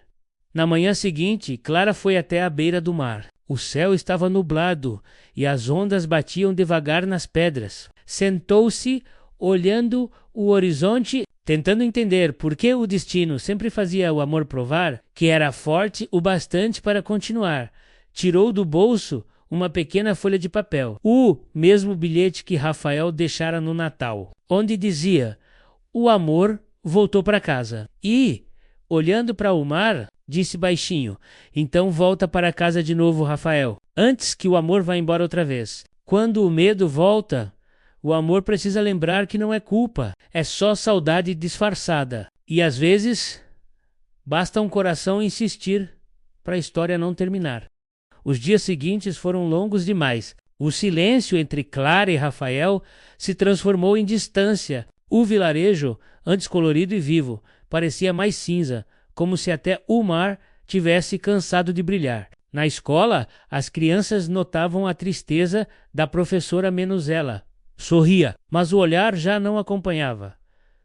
Na manhã seguinte, Clara foi até a beira do mar. O céu estava nublado e as ondas batiam devagar nas pedras. Sentou-se, olhando o horizonte, tentando entender por que o destino sempre fazia o amor provar que era forte o bastante para continuar. Tirou do bolso uma pequena folha de papel, o mesmo bilhete que Rafael deixara no Natal, onde dizia: o amor voltou para casa. E, olhando para o mar, disse baixinho: então volta para casa de novo, Rafael, antes que o amor vá embora outra vez. Quando o medo volta, o amor precisa lembrar que não é culpa, é só saudade disfarçada. E às vezes, basta um coração insistir para a história não terminar. Os dias seguintes foram longos demais. O silêncio entre Clara e Rafael se transformou em distância. O vilarejo, antes colorido e vivo, parecia mais cinza, como se até o mar tivesse cansado de brilhar. Na escola, as crianças notavam a tristeza da professora menos ela. Sorria, mas o olhar já não acompanhava.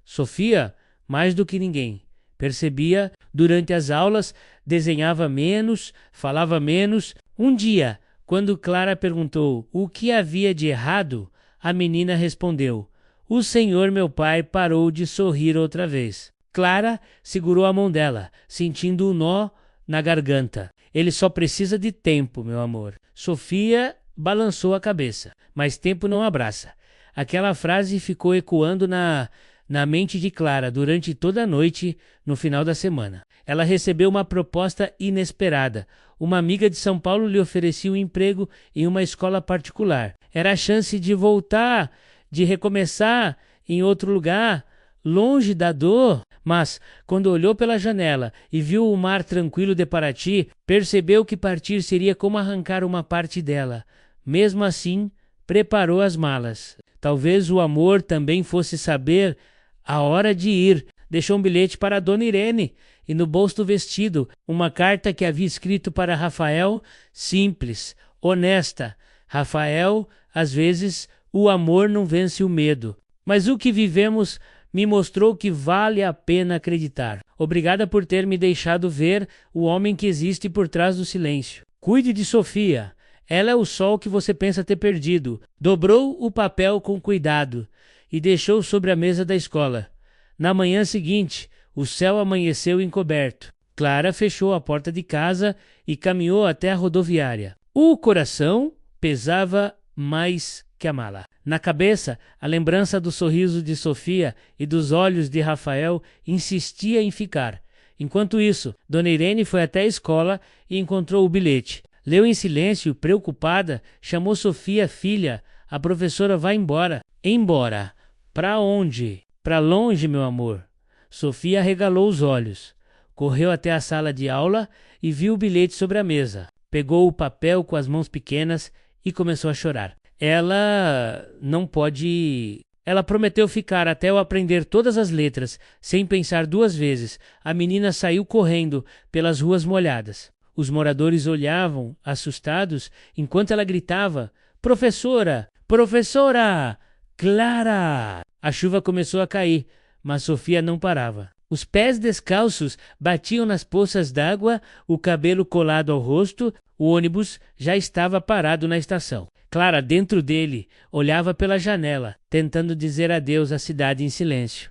Sofia, mais do que ninguém, percebia durante as aulas, desenhava menos, falava menos. Um dia, quando Clara perguntou o que havia de errado, a menina respondeu: o senhor meu pai parou de sorrir outra vez. Clara segurou a mão dela, sentindo um nó na garganta. Ele só precisa de tempo, meu amor. Sofia balançou a cabeça, mas tempo não abraça. Aquela frase ficou ecoando na mente de Clara durante toda a noite no final da semana. Ela recebeu uma proposta inesperada. Uma amiga de São Paulo lhe oferecia um emprego em uma escola particular. Era a chance de voltar, de recomeçar em outro lugar, longe da dor. Mas, quando olhou pela janela e viu o mar tranquilo de Paraty, percebeu que partir seria como arrancar uma parte dela. Mesmo assim, preparou as malas. Talvez o amor também fosse saber a hora de ir. Deixou um bilhete para a Dona Irene e no bolso do vestido uma carta que havia escrito para Rafael, simples, honesta. Rafael, às vezes, o amor não vence o medo. Mas o que vivemos me mostrou que vale a pena acreditar. Obrigada por ter me deixado ver o homem que existe por trás do silêncio. Cuide de Sofia. Ela é o sol que você pensa ter perdido. Dobrou o papel com cuidado e deixou sobre a mesa da escola. Na manhã seguinte, o céu amanheceu encoberto. Clara fechou a porta de casa e caminhou até a rodoviária. O coração pesava mais que a mala. Na cabeça, a lembrança do sorriso de Sofia e dos olhos de Rafael insistia em ficar. Enquanto isso, Dona Irene foi até a escola e encontrou o bilhete. Leu em silêncio, preocupada, chamou Sofia, filha. A professora vai embora. Embora? Pra onde? Pra longe, meu amor. Sofia arregalou os olhos. Correu até a sala de aula e viu o bilhete sobre a mesa. Pegou o papel com as mãos pequenas e começou a chorar. Ela não pode... Ela prometeu ficar até eu aprender todas as letras, sem pensar duas vezes. A menina saiu correndo pelas ruas molhadas. Os moradores olhavam, assustados, enquanto ela gritava: professora! Professora! Clara! A chuva começou a cair, mas Sofia não parava. Os pés descalços batiam nas poças d'água, o cabelo colado ao rosto. O ônibus já estava parado na estação. Clara, dentro dele, olhava pela janela, tentando dizer adeus à cidade em silêncio.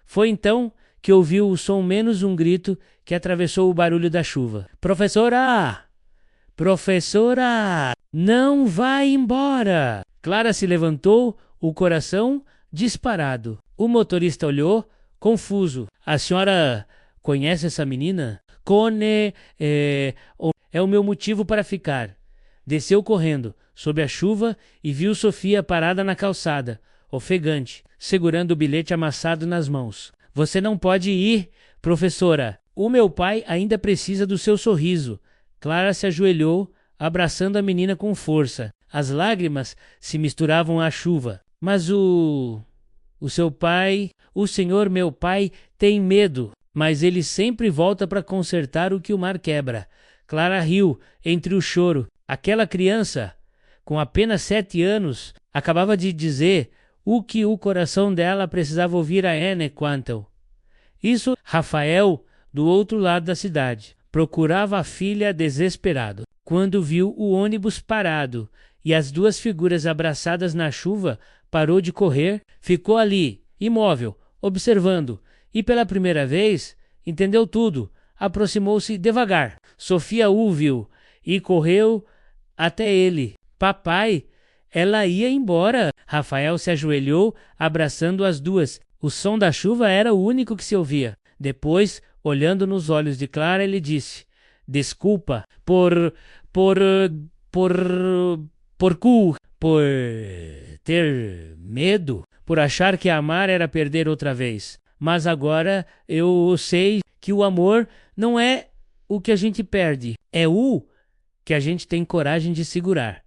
Foi então que ouviu o som menos um grito que atravessou o barulho da chuva. Professora! Professora! Não vai embora! Clara se levantou, o coração disparado. O motorista olhou, confuso. A senhora conhece essa menina? Cone... É o meu motivo para ficar. Desceu correndo, sob a chuva, e viu Sofia parada na calçada, ofegante, segurando o bilhete amassado nas mãos. Você não pode ir, professora. O meu pai ainda precisa do seu sorriso. Clara se ajoelhou, abraçando a menina com força. As lágrimas se misturavam à chuva. Mas o seu pai, o senhor meu pai, tem medo, mas ele sempre volta para consertar o que o mar quebra. Clara riu entre o choro. Aquela criança, com apenas 7 anos, acabava de dizer o que o coração dela precisava ouvir a Anne Quantel. Isso, Rafael, do outro lado da cidade, procurava a filha desesperado. Quando viu o ônibus parado e as duas figuras abraçadas na chuva, parou de correr, ficou ali, imóvel, observando, e pela primeira vez entendeu tudo. Aproximou-se devagar. Sofia o viu e correu até ele. Papai, ela ia embora. Rafael se ajoelhou, abraçando as duas. O som da chuva era o único que se ouvia. Depois, olhando nos olhos de Clara, ele disse: Desculpa por, por, por ter medo, por achar que amar era perder outra vez. Mas agora eu sei que o amor não é o que a gente perde, é o que a gente tem coragem de segurar.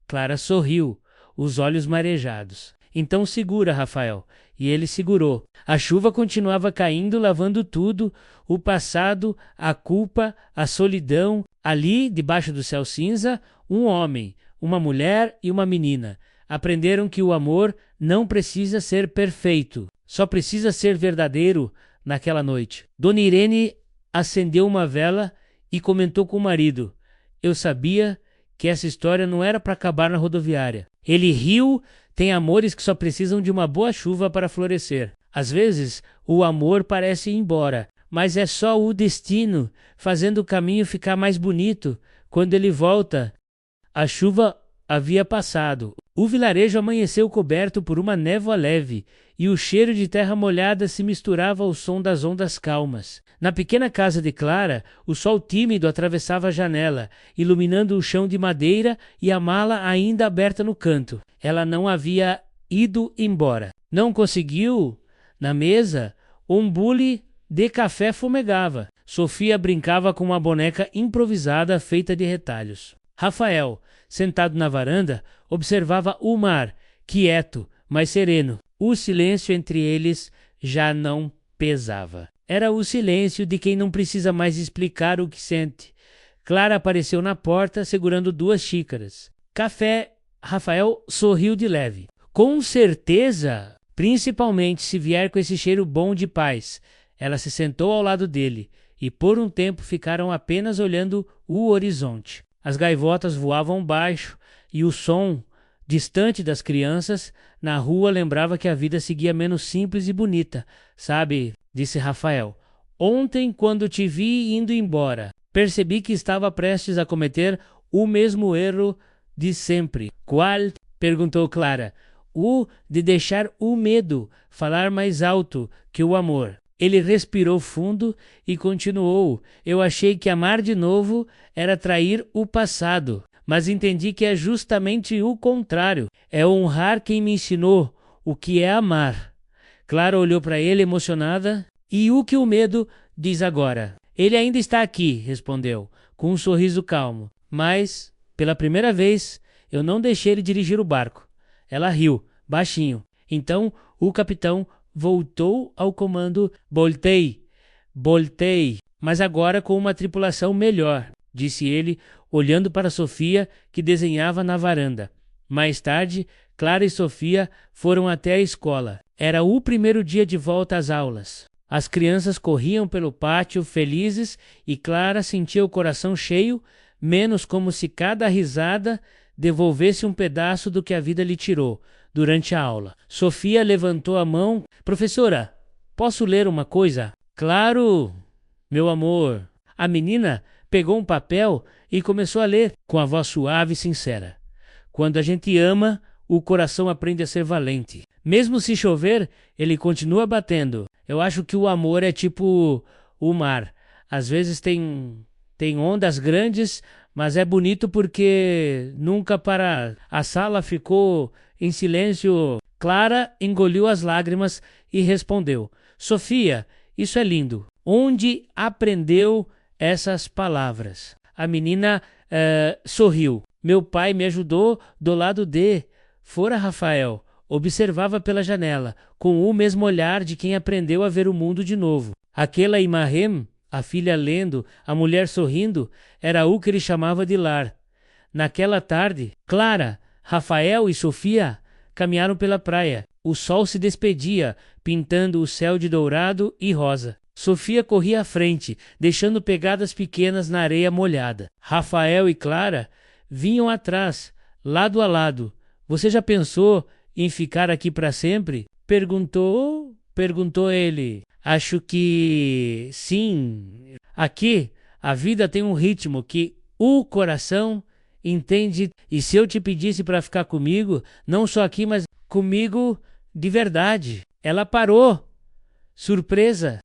Clara sorriu, os olhos marejados. Então segura, Rafael. E ele segurou. A chuva continuava caindo, lavando tudo, o passado, a culpa, a solidão. Ali, debaixo do céu cinza, um homem, uma mulher e uma menina. Aprenderam que o amor não precisa ser perfeito, só precisa ser verdadeiro naquela noite. Dona Irene acendeu uma vela e comentou com o marido: Eu sabia que essa história não era para acabar na rodoviária. Ele riu. Tem amores que só precisam de uma boa chuva para florescer. Às vezes, o amor parece ir embora, mas é só o destino fazendo o caminho ficar mais bonito. Quando ele volta, a chuva havia passado. O vilarejo amanheceu coberto por uma névoa leve, e o cheiro de terra molhada se misturava ao som das ondas calmas. Na pequena casa de Clara, o sol tímido atravessava a janela, iluminando o chão de madeira e a mala ainda aberta no canto. Ela não havia ido embora. Não conseguiu. Na mesa, um bule de café fumegava. Sofia brincava com uma boneca improvisada feita de retalhos. Rafael, sentado na varanda, observava o mar, quieto, mas sereno. O silêncio entre eles já não pesava. Era o silêncio de quem não precisa mais explicar o que sente. Clara apareceu na porta, segurando 2 xícaras. Café. Rafael sorriu de leve. Com certeza, principalmente se vier com esse cheiro bom de paz. Ela se sentou ao lado dele e por um tempo ficaram apenas olhando o horizonte. As gaivotas voavam baixo e o som, distante das crianças, na rua lembrava que a vida seguia menos simples e bonita. Sabe, disse Rafael, ontem quando te vi indo embora, percebi que estava prestes a cometer o mesmo erro de sempre. Qual? Perguntou Clara. O de deixar o medo falar mais alto que o amor. Ele respirou fundo e continuou. Eu achei que amar de novo era trair o passado, mas entendi que é justamente o contrário. É honrar quem me ensinou o que é amar. Clara olhou para ele emocionada. E o que o medo diz agora? Ele ainda está aqui, respondeu, com um sorriso calmo. Mas, pela primeira vez, eu não deixei ele dirigir o barco. Ela riu, baixinho. Então, o capitão voltou ao comando. Voltei, mas agora com uma tripulação melhor, disse ele, olhando para Sofia, que desenhava na varanda. Mais tarde, Clara e Sofia foram até a escola. Era o primeiro dia de volta às aulas. As crianças corriam pelo pátio felizes e Clara sentia o coração cheio, menos como se cada risada devolvesse um pedaço do que a vida lhe tirou durante a aula. Sofia levantou a mão. Professora, posso ler uma coisa? Claro, meu amor. A menina pegou um papel e começou a ler com a voz suave e sincera. Quando a gente ama, o coração aprende a ser valente. Mesmo se chover, ele continua batendo. Eu acho que o amor é tipo o mar. Às vezes tem ondas grandes, mas é bonito porque nunca para. A sala ficou em silêncio. Clara engoliu as lágrimas e respondeu: Sofia, isso é lindo. Onde aprendeu essas palavras? A menina sorriu. Meu pai me ajudou do lado de. Fora Rafael. Observava pela janela, com o mesmo olhar de quem aprendeu a ver o mundo de novo. Aquela Imahem, a filha lendo, a mulher sorrindo, era o que ele chamava de lar. Naquela tarde, Clara, Rafael e Sofia caminharam pela praia. O sol se despedia, pintando o céu de dourado e rosa. Sofia corria à frente, deixando pegadas pequenas na areia molhada. Rafael e Clara vinham atrás, lado a lado. Você já pensou em ficar aqui para sempre? Perguntou ele. Acho que sim. Aqui, a vida tem um ritmo que o coração entende. E se eu te pedisse para ficar comigo, não só aqui, mas comigo de verdade? Ela parou. Surpresa.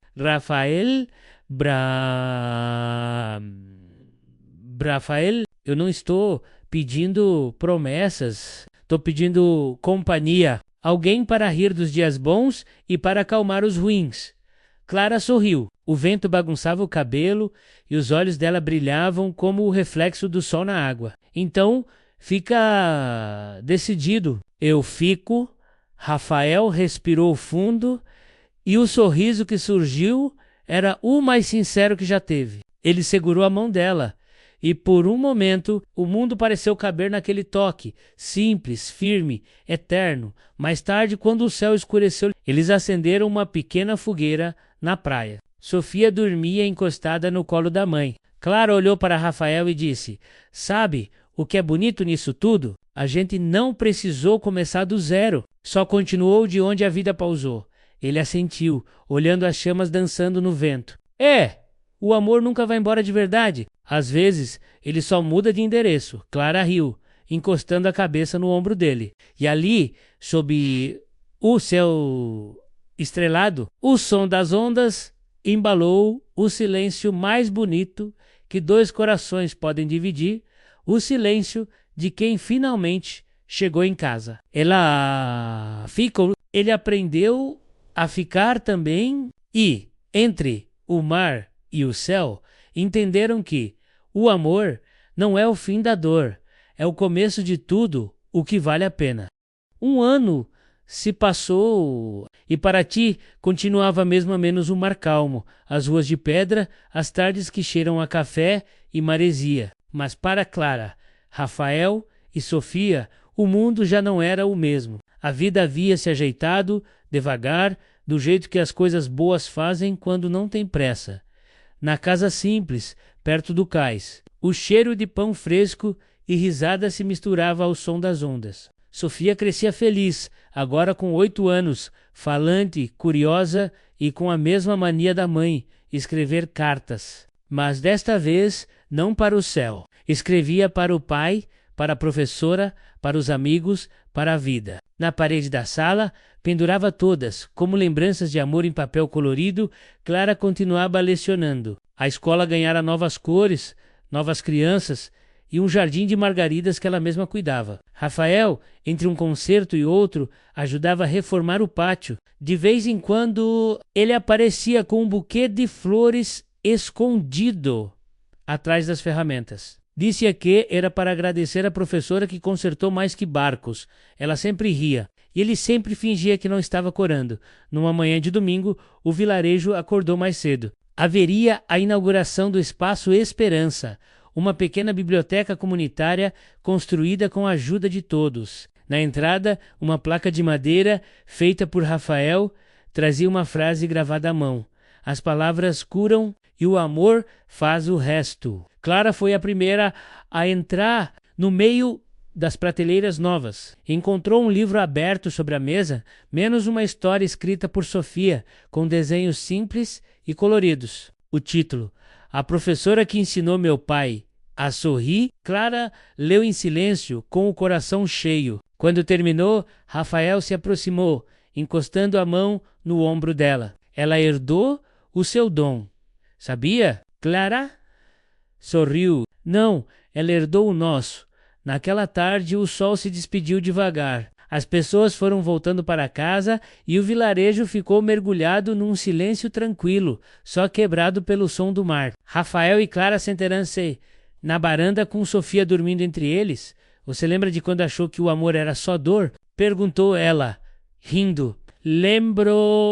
Rafael, eu não estou pedindo promessas. Estou pedindo companhia. Alguém para rir dos dias bons e para acalmar os ruins. Clara sorriu. O vento bagunçava o cabelo e os olhos dela brilhavam como o reflexo do sol na água. Então, fica decidido. Eu fico. Rafael respirou fundo e o sorriso que surgiu era o mais sincero que já teve. Ele segurou a mão dela e por um momento o mundo pareceu caber naquele toque, simples, firme, eterno. Mais tarde, quando o céu escureceu, eles acenderam uma pequena fogueira na praia. Sofia dormia encostada no colo da mãe. Clara olhou para Rafael e disse: "Sabe o que é bonito nisso tudo? A gente não precisou começar do zero, só continuou de onde a vida pausou." Ele assentiu, olhando as chamas dançando no vento. O amor nunca vai embora de verdade. Às vezes, ele só muda de endereço. Clara riu, encostando a cabeça no ombro dele. E ali, sob o céu estrelado, o som das ondas embalou o silêncio mais bonito que dois corações podem dividir, o silêncio de quem finalmente chegou em casa. Ele aprendeu a ficar também e, entre o mar e o céu, entenderam que o amor não é o fim da dor, é o começo de tudo o que vale a pena. Um ano se passou e para ti continuava mesmo a menos o mar calmo, as ruas de pedra, as tardes que cheiram a café e maresia. Mas para Clara, Rafael e Sofia, o mundo já não era o mesmo. A vida havia se ajeitado, devagar, do jeito que as coisas boas fazem quando não tem pressa. Na casa simples, perto do cais, o cheiro de pão fresco e risada se misturava ao som das ondas. Sofia crescia feliz, agora com 8 anos, falante, curiosa e com a mesma mania da mãe, escrever cartas. Mas desta vez, não para o céu. Escrevia para o pai, para a professora, para os amigos, para a vida. Na parede da sala, pendurava todas, como lembranças de amor em papel colorido. Clara continuava lecionando. A escola ganhara novas cores, novas crianças e um jardim de margaridas que ela mesma cuidava. Rafael, entre um concerto e outro, ajudava a reformar o pátio. De vez em quando, ele aparecia com um buquê de flores escondido atrás das ferramentas. Disse que era para agradecer a professora que consertou mais que barcos. Ela sempre ria, e ele sempre fingia que não estava corando. Numa manhã de domingo, o vilarejo acordou mais cedo. Haveria a inauguração do Espaço Esperança, uma pequena biblioteca comunitária construída com a ajuda de todos. Na entrada, uma placa de madeira, feita por Rafael, trazia uma frase gravada à mão: "As palavras curam e o amor faz o resto." Clara foi a primeira a entrar no meio das prateleiras novas. Encontrou um livro aberto sobre a mesa, menos uma história escrita por Sofia, com desenhos simples e coloridos. O título: "A professora que ensinou meu pai a sorrir." Clara leu em silêncio, com o coração cheio. Quando terminou, Rafael se aproximou, encostando a mão no ombro dela. Ela herdou o seu dom. "Sabia, Clara?" Sorriu. "Não, ela herdou o nosso." Naquela tarde, o sol se despediu devagar. As pessoas foram voltando para casa e o vilarejo ficou mergulhado num silêncio tranquilo, só quebrado pelo som do mar. Rafael e Clara sentaram-se na varanda com Sofia dormindo entre eles. "Você lembra de quando achou que o amor era só dor?" perguntou ela, rindo. Lembro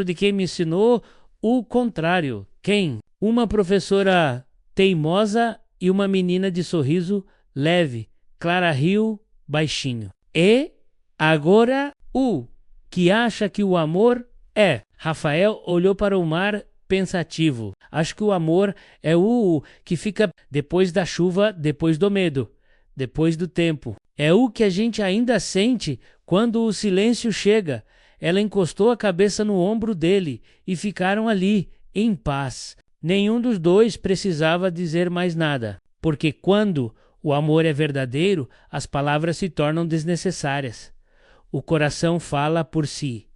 de quem me ensinou o contrário." "Quem?" "Uma professora teimosa e uma menina de sorriso leve." Clara riu baixinho. "E agora o que acha que o amor é?" Rafael olhou para o mar pensativo. "Acho que o amor é o que fica depois da chuva, depois do medo, depois do tempo. É o que a gente ainda sente quando o silêncio chega." Ela encostou a cabeça no ombro dele e ficaram ali, em paz. Nenhum dos dois precisava dizer mais nada, porque quando o amor é verdadeiro, as palavras se tornam desnecessárias. O coração fala por si.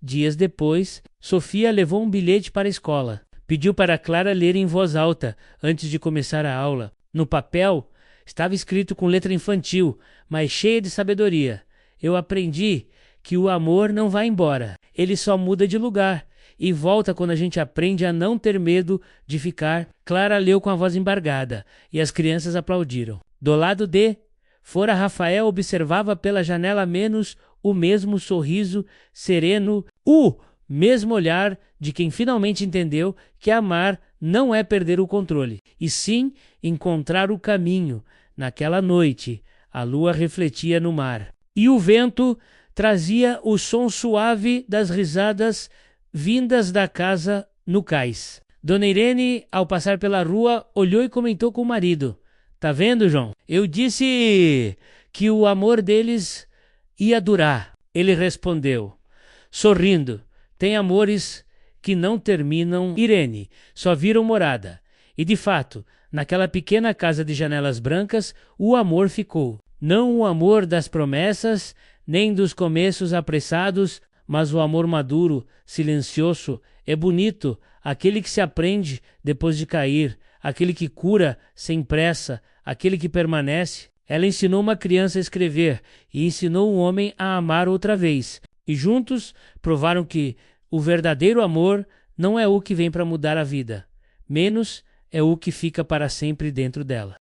Dias depois, Sofia levou um bilhete para a escola. Pediu para Clara ler em voz alta antes de começar a aula. No papel, estava escrito com letra infantil, mas cheia de sabedoria. Eu aprendi que o amor não vai embora. Ele só muda de lugar e volta quando a gente aprende a não ter medo de ficar. Clara leu com a voz embargada e as crianças aplaudiram. Do lado de fora, Rafael observava pela janela menos o mesmo sorriso sereno, o mesmo olhar de quem finalmente entendeu que amar não é perder o controle, e sim encontrar o caminho. Naquela noite, a lua refletia no mar, e o vento trazia o som suave das risadas vindas da casa no cais. Dona Irene, ao passar pela rua, olhou e comentou com o marido: "Tá vendo, João? Eu disse que o amor deles ia durar." Ele respondeu, sorrindo: "Tem amores que não terminam, Irene, só viram morada." E de fato, naquela pequena casa de janelas brancas, o amor ficou. Não o amor das promessas, nem dos começos apressados, mas o amor maduro, silencioso, é bonito, aquele que se aprende depois de cair, aquele que cura sem pressa, aquele que permanece. Ela ensinou uma criança a escrever e ensinou um homem a amar outra vez. E juntos provaram que o verdadeiro amor não é o que vem para mudar a vida, menos é o que fica para sempre dentro dela.